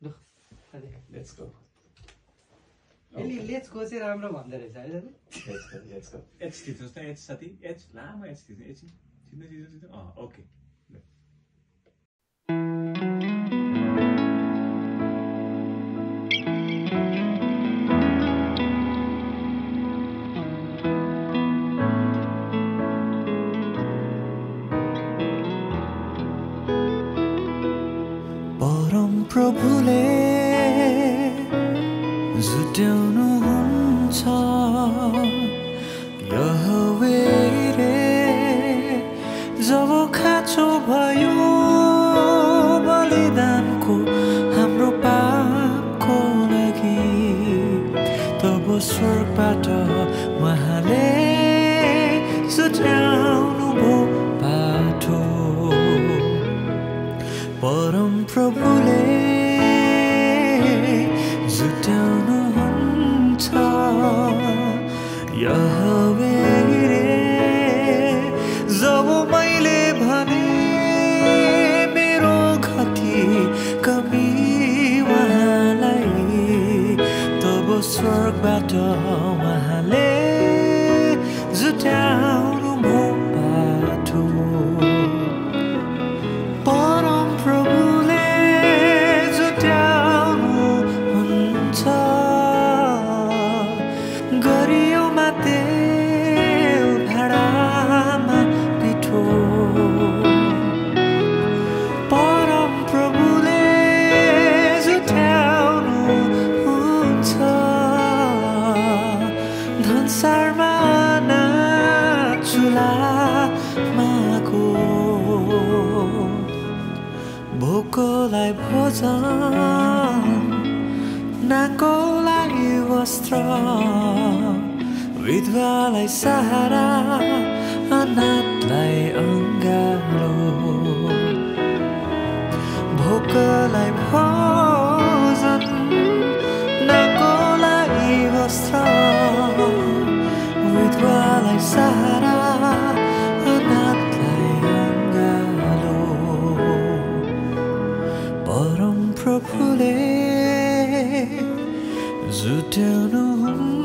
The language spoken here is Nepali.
लेट्स गो यसले लेट्स गो चाहिँ राम्रो भन्दो रहेछ है दाजु लेट्स गो एच थिच्नुहोस् न एच साथी एच लामो एच थिच्नु एकछिन छिट्नु ओके प्रभुले जुट्याउनुहुन्छ यहोवेले जब खाँचो भयो बलिदानको हाम्रो पापको लागि तब स्वर्गबाट उहाँले जुट्याउनु भो बाटो परम प्रभुले जुट्याउनुहुन्छ यहोवेले जब मैले भने मेरो घटी कमी उहाँलाई तब स्वर्गबाट उहाँले जुट्याउनु भो बाटो परम प्रभुले जुट्याउनुहुन्छ गरियोमा तेल भाँडामा पिठो परम प्रभुले जुट्याउनुहुन्छ धनसारमा चुलामाको भोकोलाई भोजन नाङ्गोलाई वस्त्र विधवालाई सहारा अनाथलाई अङ्गालो भोकलाई भोजन नाङ्गोलाई वस्त्र विधवालाई सहारा अनाथलाई अङ्गालो परम प्रभुले जुट्याउनुहुन्छ